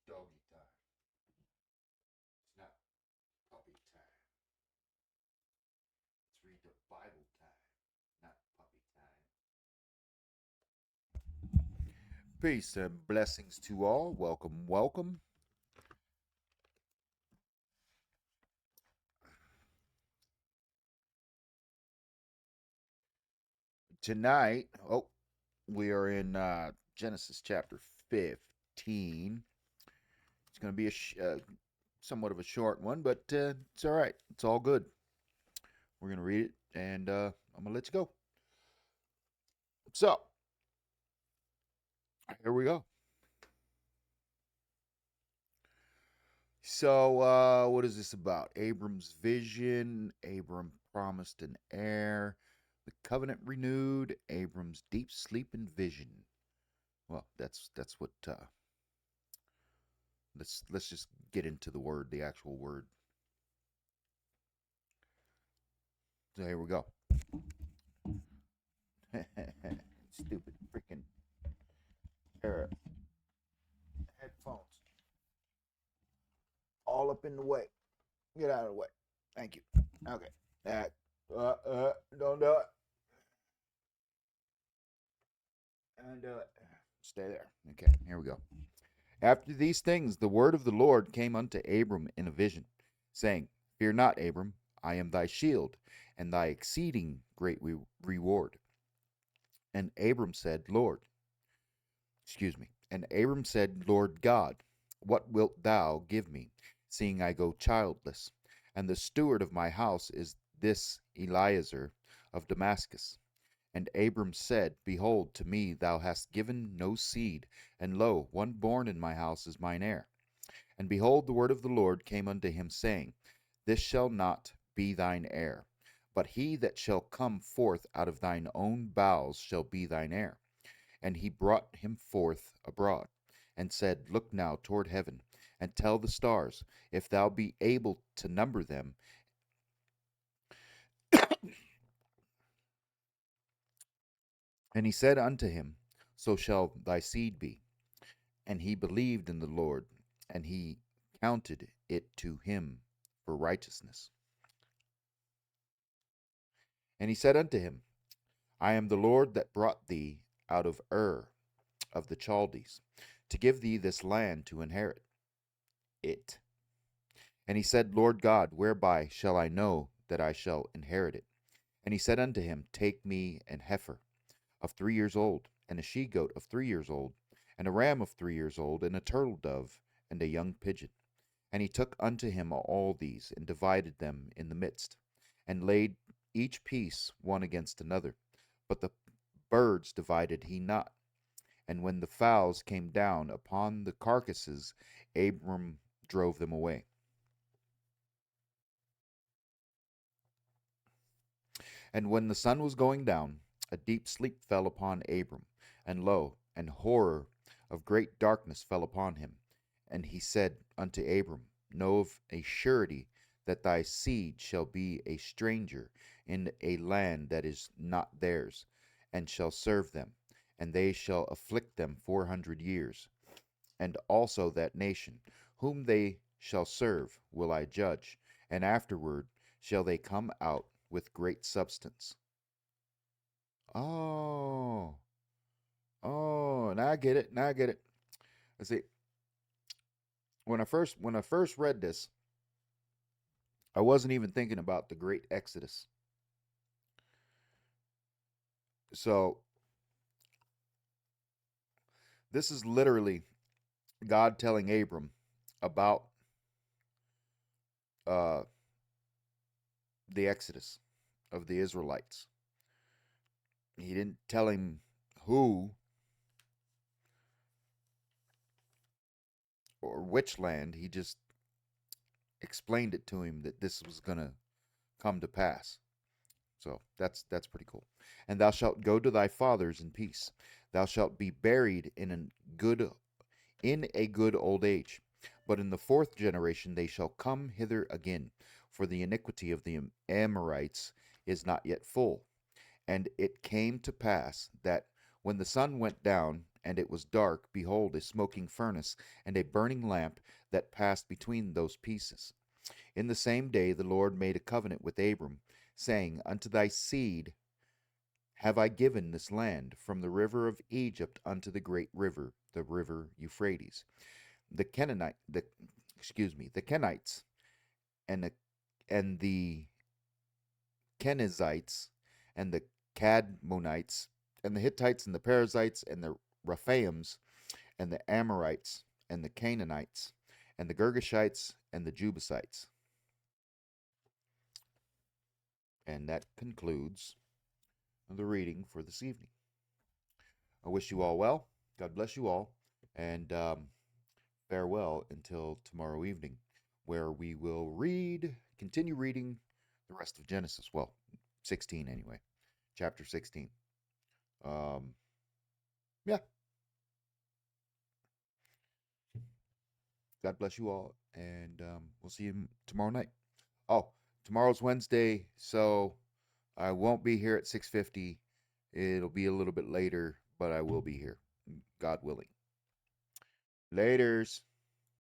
doggy time. It's not puppy time. Let's read the Bible time, not puppy time. Peace and blessings to all. Welcome, welcome. Tonight, we are in Genesis chapter 15. It's going to be somewhat of a short one, but it's all right. It's all good. We're going to read it, and I'm going to let you go. So, here we go. So, what is this about? Abram's vision. Abram promised an heir. The covenant renewed. Abram's deep sleep and vision. Well, that's what. Let's just get into the word, the actual word. So here we go. Stupid freaking pair headphones, all up in the way. Get out of the way. Thank you. Okay. Don't do it. And stay there. Okay, here we go. After these things, the word of the Lord came unto Abram in a vision, saying, Fear not, Abram, I am thy shield, and thy exceeding great reward. And Abram said, And Abram said, Lord God, what wilt thou give me, seeing I go childless? And the steward of my house is this Eliezer of Damascus. And Abram said, Behold, to me thou hast given no seed, and lo, one born in my house is mine heir. And behold, the word of the Lord came unto him, saying, This shall not be thine heir, but he that shall come forth out of thine own bowels shall be thine heir. And he brought him forth abroad, and said, Look now toward heaven, and tell the stars, if thou be able to number them. And he said unto him, So shall thy seed be. And he believed in the Lord, and he counted it to him for righteousness. And he said unto him, I am the Lord that brought thee out of Ur of the Chaldees, to give thee this land to inherit it. And he said, Lord God, whereby shall I know that I shall inherit it? And he said unto him, Take me an heifer of 3 years old, and a she goat of 3 years old, and a ram of 3 years old, and a turtle dove, and a young pigeon. And he took unto him all these, and divided them in the midst, and laid each piece one against another. But the birds divided he not. And when the fowls came down upon the carcasses, Abram drove them away. And when the sun was going down, a deep sleep fell upon Abram, and lo, an horror of great darkness fell upon him. And he said unto Abram, Know of a surety that thy seed shall be a stranger in a land that is not theirs, and shall serve them, and they shall afflict them 400 years. And also that nation, whom they shall serve, will I judge, and afterward shall they come out with great substance. Oh, now I get it. Now I get it. Let's see. When I first read this, I wasn't even thinking about the great Exodus. So this is literally God telling Abram about uh, the Exodus of the Israelites. He didn't tell him who or which land. He just explained it to him that this was going to come to pass. So that's pretty cool. And thou shalt go to thy fathers in peace. Thou shalt be buried in a good old age. But in the fourth generation they shall come hither again, for the iniquity of the Amorites is not yet full. And it came to pass that when the sun went down and it was dark, behold, a smoking furnace, and a burning lamp that passed between those pieces. In the same day the Lord made a covenant with Abram, saying, Unto thy seed have I given this land, from the river of Egypt unto the great river, the river Euphrates. The Canaanite, the Kenites, and the Kenizzites, and the Cadmonites, and the Hittites, and the Perizzites, and the Rephaims, and the Amorites, and the Canaanites, and the Girgashites, and the Jebusites. And that concludes the reading for this evening. I wish you all well. God bless you all. And farewell until tomorrow evening, where we will continue reading the rest of Genesis. Well, 16 anyway. Chapter 16. Yeah. God bless you all. And we'll see you tomorrow night. Oh, tomorrow's Wednesday, so I won't be here at 6:50. It'll be a little bit later, but I will be here, God willing. Laters.